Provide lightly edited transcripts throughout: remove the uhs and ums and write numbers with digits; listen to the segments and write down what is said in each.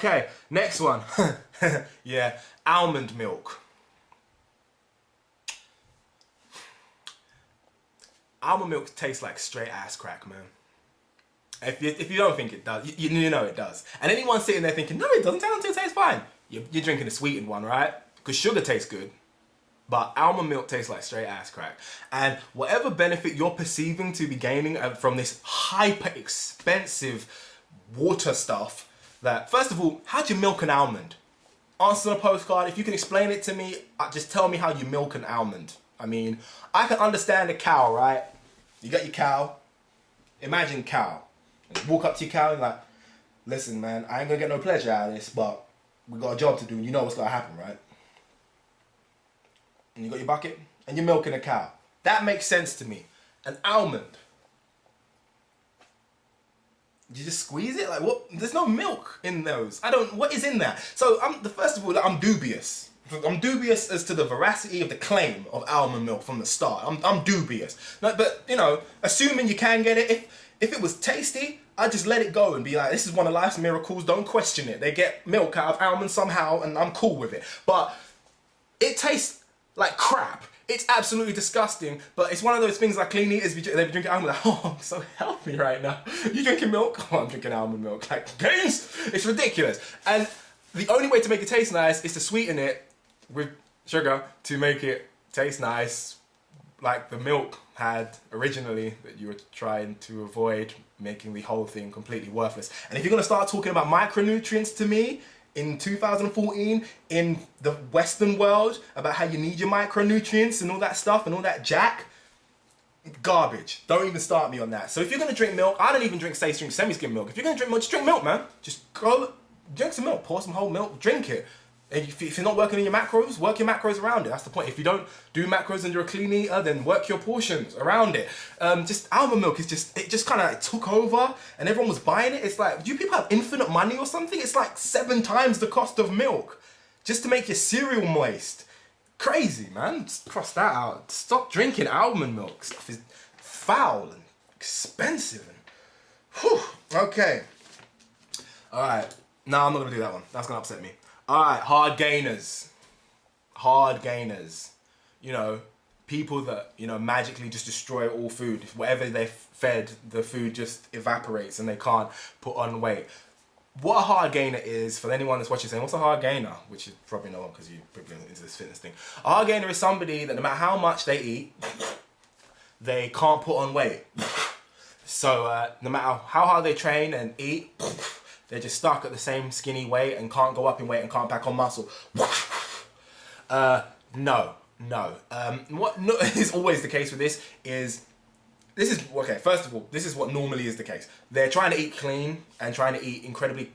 Okay, next one. Yeah, almond milk. Almond milk tastes like straight ass crack, man. If you don't think it does, you know it does. And anyone sitting there thinking, no it doesn't taste fine. You're drinking a sweetened one, right? Because sugar tastes good. But almond milk tastes like straight ass crack. And whatever benefit you're perceiving to be gaining from this hyper expensive water stuff, that, first of all, how'd you milk an almond? Answer on a postcard. If you can explain it to me, just tell me how you milk an almond. I mean, I can understand a cow, right? You got your cow. Imagine cow. You walk up to your cow and like, listen man, I ain't gonna get no pleasure out of this, but we got a job to do and you know what's gonna happen, right? And you got your bucket and you're milking a cow. That makes sense to me. An almond. You just squeeze it? Like what? There's no milk in those. What is in there? So first of all, I'm dubious. I'm dubious as to the veracity of the claim of almond milk from the start. I'm dubious. But you know, assuming you can get it, if it was tasty, I'd just let it go and be like, this is one of life's miracles, don't question it. They get milk out of almonds somehow and I'm cool with it. But it tastes like crap. It's absolutely disgusting, but it's one of those things like clean eaters, they be drinking almond, like, oh, I'm so healthy right now. You drinking milk? Oh, I'm drinking almond milk. Like, gains? It's ridiculous. And the only way to make it taste nice is to sweeten it with sugar to make it taste nice, like the milk had originally, that you were trying to avoid making the whole thing completely worthless. And if you're gonna start talking about micronutrients to me in 2014 in the Western world, about how you need your micronutrients and all that stuff and all that jack, garbage. Don't even start me on that. So if you're gonna drink milk, I don't even drink semi-skim milk. If you're gonna drink milk, just drink milk, man. Just go drink some milk, pour some whole milk, drink it. And if you're not working in your macros, work your macros around it. That's the point. If you don't do macros and you're a clean eater, then work your portions around it. Just almond milk is it just kind of took over and everyone was buying it. It's like, do you people have infinite money or something? It's like 7 times the cost of milk just to make your cereal moist. Crazy, man. Just cross that out. Stop drinking almond milk. Stuff is foul and expensive. Whew. Okay. All right. No, I'm not gonna do that one. That's gonna upset me. Alright, Hardgainers. Hardgainers. You know, people that, you know, magically just destroy all food. Whatever they're fed, the food just evaporates and they can't put on weight. What a hard gainer is, for anyone that's watching saying, what's a hard gainer? Which is probably no one because you're probably into this fitness thing. A hard gainer is somebody that no matter how much they eat, they can't put on weight. So no matter how hard they train and eat, they're just stuck at the same skinny weight and can't go up in weight and can't pack on muscle. No. What is always the case with this is, okay, first of all, this is what normally is the case. They're trying to eat clean and trying to eat incredibly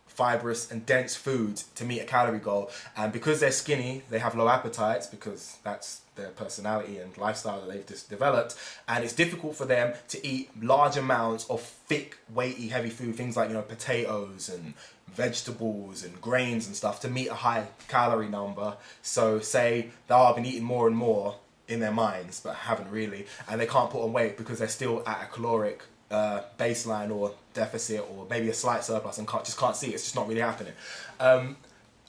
fibrous and dense foods to meet a calorie goal. And because they're skinny, they have low appetites because that's their personality and lifestyle that they've just developed, and it's difficult for them to eat large amounts of thick, weighty, heavy food, things like, you know, potatoes and vegetables and grains and stuff to meet a high calorie number. So say they've been eating more and more in their minds, but haven't really, and they can't put on weight because they're still at a caloric baseline or deficit or maybe a slight surplus and just can't see it. It's just not really happening.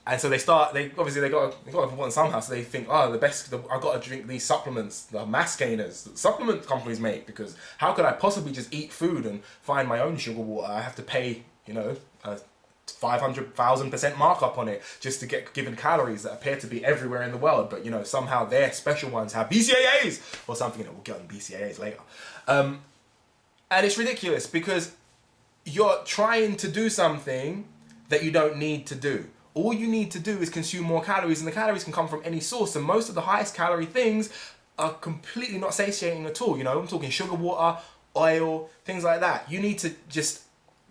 And so they got to put on somehow. So they think, oh, I've got to drink these supplements, the mass gainers that supplement companies make, because how could I possibly just eat food and find my own sugar water? I have to pay, you know, a 500,000% markup on it just to get given calories that appear to be everywhere in the world. But, you know, somehow their special ones have BCAAs or something. You know, we'll get on BCAAs later. And it's ridiculous because you're trying to do something that you don't need to do. All you need to do is consume more calories, and the calories can come from any source, and most of the highest calorie things are completely not satiating at all. You know, I'm talking sugar water, oil, things like that. You need to just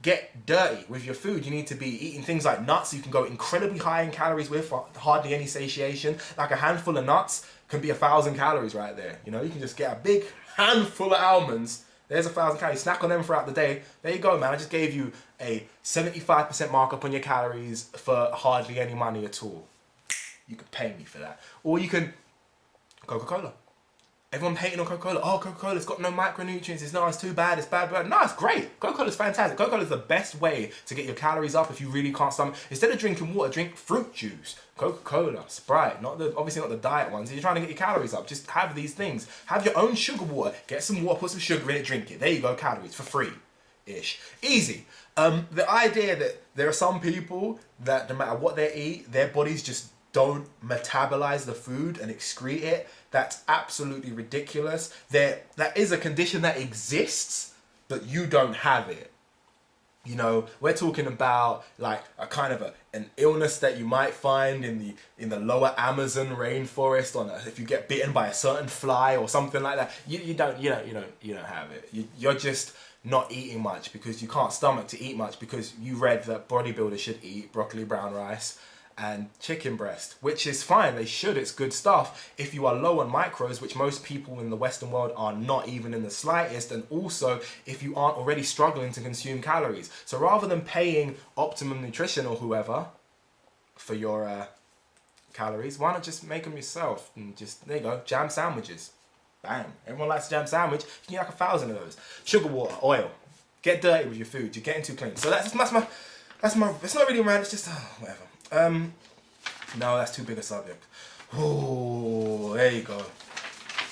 get dirty with your food. You need to be eating things like nuts. You can go incredibly high in calories with hardly any satiation. Like a handful of nuts can be 1,000 calories right there. You know, you can just get a big handful of almonds. There's 1,000 calories. Snack on them throughout the day. There you go, man. I just gave you a 75% markup on your calories for hardly any money at all. You could pay me for that. Or you can Coca-Cola. Everyone hating on Coca-Cola. Oh, Coca-Cola's got no micronutrients. It's too bad. It's bad. No, it's great. Coca-Cola's fantastic. Coca-Cola's the best way to get your calories up if you really can't stomach. Instead of drinking water, drink fruit juice. Coca-Cola, Sprite, obviously not the diet ones. If you're trying to get your calories up, just have these things. Have your own sugar water. Get some water, put some sugar in it, drink it. There you go, calories for free-ish. Easy. The idea that there are some people that no matter what they eat, their bodies just don't metabolize the food and excrete it, that's absolutely ridiculous. That is a condition that exists, but you don't have it. You know, we're talking about like a kind of an illness that you might find in the lower Amazon rainforest, if you get bitten by a certain fly or something like that. You don't have it. You're just not eating much because you can't stomach to eat much because you read that bodybuilders should eat broccoli, brown rice, and chicken breast, which is fine, they should, it's good stuff if you are low on macros, which most people in the Western world are not even in the slightest, and also if you aren't already struggling to consume calories. So rather than paying Optimum Nutrition or whoever for your calories, why not just make them yourself and just, there you go, jam sandwiches. Bang. Everyone likes a jam sandwich. You can get like 1,000 of those. Sugar, water, oil. Get dirty with your food. You're getting too clean. So that's my, it's not really a rant, it's just, whatever. No, that's too big a subject. Oh, there you go.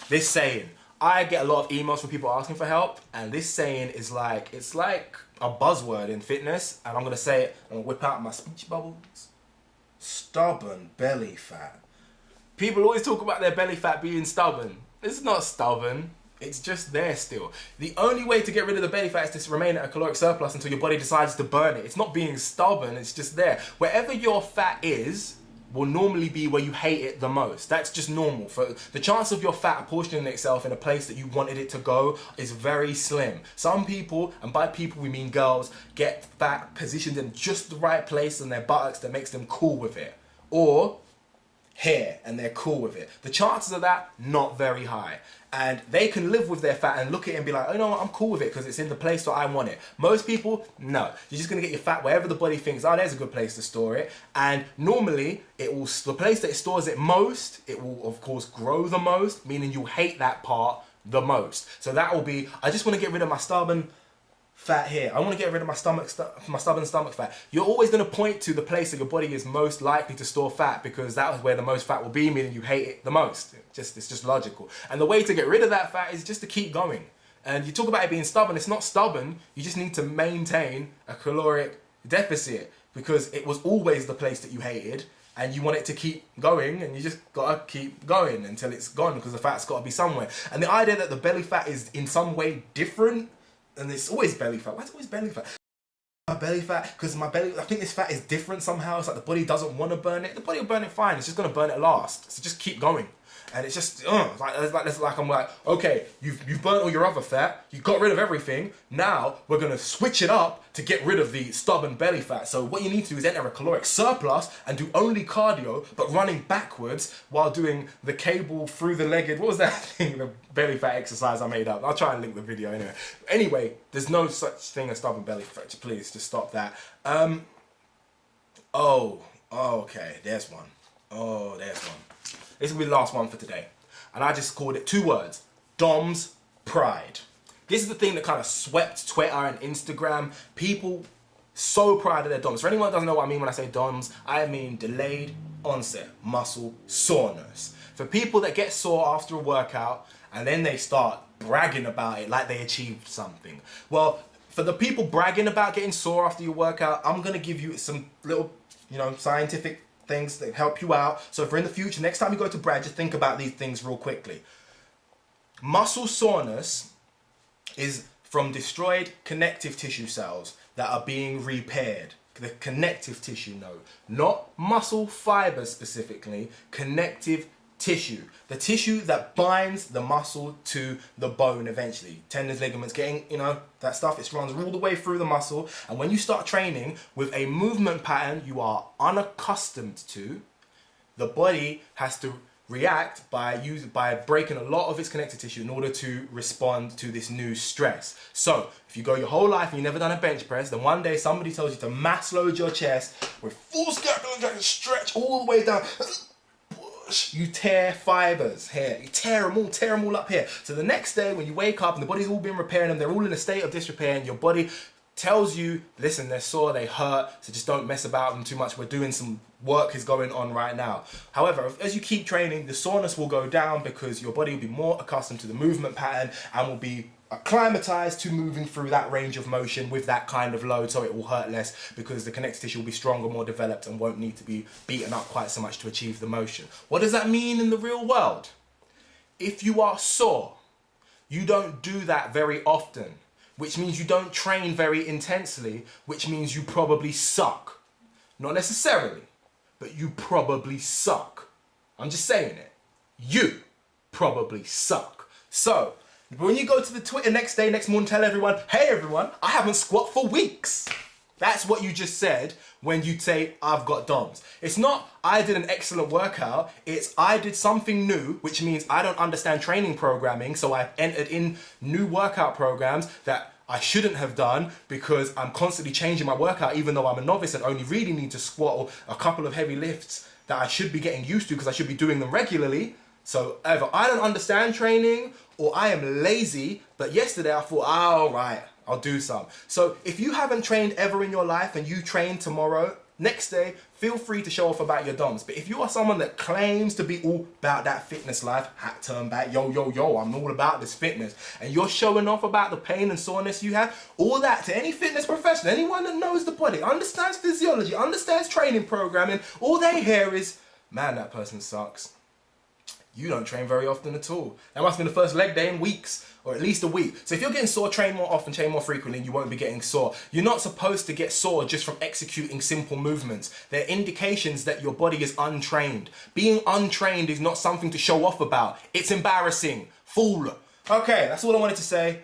This saying, I get a lot of emails from people asking for help, and this saying is like, it's like a buzzword in fitness, and I'm gonna say it, I'm gonna whip out my speech bubbles. Stubborn belly fat. People always talk about their belly fat being stubborn. It's not stubborn. It's just there still. The only way to get rid of the belly fat is to remain at a caloric surplus until your body decides to burn it. It's not being stubborn, it's just there. Wherever your fat is, will normally be where you hate it the most. That's just normal. For the chance of your fat apportioning itself in a place that you wanted it to go is very slim. Some people, and by people we mean girls, get fat positioned in just the right place in their buttocks that makes them cool with it. Or hair, and they're cool with it. The chances of that, not very high. And they can live with their fat and look at it and be like, oh, you know what, I'm cool with it because it's in the place that I want it. Most people, no. You're just gonna get your fat wherever the body thinks, oh, there's a good place to store it. And normally, the place that it stores it most, it will of course grow the most, meaning you'll hate that part the most. So that will be, I just wanna get rid of my stubborn fat here. I want to get rid of my stubborn stomach fat. You're always going to point to the place that your body is most likely to store fat because that is where the most fat will be, meaning you hate it the most. It's just logical. And the way to get rid of that fat is just to keep going. And you talk about it being stubborn, it's not stubborn. You just need to maintain a caloric deficit because it was always the place that you hated and you want it to keep going, and you just gotta keep going until it's gone because the fat's gotta be somewhere. And the idea that the belly fat is in some way different, and it's always belly fat. Why is it always belly fat? My belly fat, because my belly, I think this fat is different somehow. It's like the body doesn't want to burn it. The body will burn it fine. It's just going to burn it last. So just keep going. And it's just, it's like I'm like, okay, you've burnt all your other fat. You got rid of everything. Now we're going to switch it up to get rid of the stubborn belly fat. So what you need to do is enter a caloric surplus and do only cardio, but running backwards while doing the cable through the legged. What was that thing? The belly fat exercise I made up. I'll try and link the video anyway. Anyway, there's no such thing as stubborn belly fat. Please just stop that. Okay, there's one. Oh, there's one. This will be the last one for today. And I just called it 2 words. DOMS pride. This is the thing that kind of swept Twitter and Instagram. People so proud of their DOMS. For anyone that doesn't know what I mean when I say DOMS, I mean delayed onset muscle soreness. For people that get sore after a workout and then they start bragging about it like they achieved something. Well, for the people bragging about getting sore after your workout, I'm going to give you some little, scientific things that help you out. So for in the future, next time you go to brag, just think about these things real quickly. Muscle soreness is from destroyed connective tissue cells that are being repaired. The connective tissue, no, not muscle fibers specifically, connective tissue. The tissue that binds the muscle to the bone eventually. Tendons, ligaments, getting, that stuff, it runs all the way through the muscle. And when you start training with a movement pattern you are unaccustomed to, the body has to react by breaking a lot of its connective tissue in order to respond to this new stress. So if you go your whole life and you've never done a bench press, then one day somebody tells you to mass load your chest with full scapular stretch all the way down. you tear fibers here. You tear them all up here. So the next day when you wake up and the body's all been repairing them, they're all in a state of disrepair, and your body tells you, listen, they're sore, they hurt, so just don't mess about them too much. We're doing some work is going on right now. However, as you keep training, the soreness will go down because your body will be more accustomed to the movement pattern and will be acclimatized to moving through that range of motion with that kind of load, so it will hurt less because the connective tissue will be stronger, more developed, and won't need to be beaten up quite so much to achieve the motion. What does that mean in the real world? If you are sore, you don't do that very often, which means you don't train very intensely, which means you probably suck. Not necessarily, but you probably suck. I'm just saying it. You probably suck. So, when you go to the Twitter next morning, tell everyone, hey everyone, I haven't squat for weeks. That's what you just said when you say, I've got DOMS. It's not, I did an excellent workout. It's, I did something new, which means I don't understand training programming, so I entered in new workout programs that I shouldn't have done because I'm constantly changing my workout, even though I'm a novice and only really need to squat a couple of heavy lifts that I should be getting used to because I should be doing them regularly. So either I don't understand training or I am lazy, but yesterday I thought, oh, right, I'll do some. So if you haven't trained ever in your life and you train tomorrow, next day, feel free to show off about your DOMS. But if you are someone that claims to be all about that fitness life, hat turn back, yo, I'm all about this fitness, and you're showing off about the pain and soreness you have, all that to any fitness professional, anyone that knows the body, understands physiology, understands training programming, all they hear is, man, that person sucks. You don't train very often at all. That must have been the first leg day in weeks, or at least a week. So if you're getting sore, train more often, train more frequently, and you won't be getting sore. You're not supposed to get sore just from executing simple movements. They're indications that your body is untrained. Being untrained is not something to show off about. It's embarrassing. Fool. Okay, that's all I wanted to say.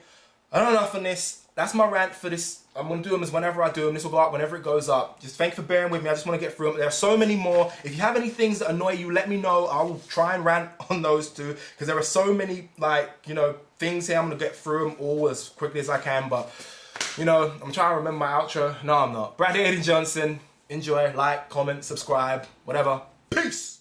I don't know enough on this. That's my rant for this. I'm going to do them as whenever I do them. This will go up whenever it goes up. Just thanks for bearing with me. I just want to get through them. There are so many more. If you have any things that annoy you, let me know. I will try and rant on those too. Because there are so many, like, you know, things here. I'm going to get through them all as quickly as I can. But, you know, I'm trying to remember my outro. No, I'm not. Bradley Aidan Johnson. Enjoy, like, comment, subscribe, whatever. Peace!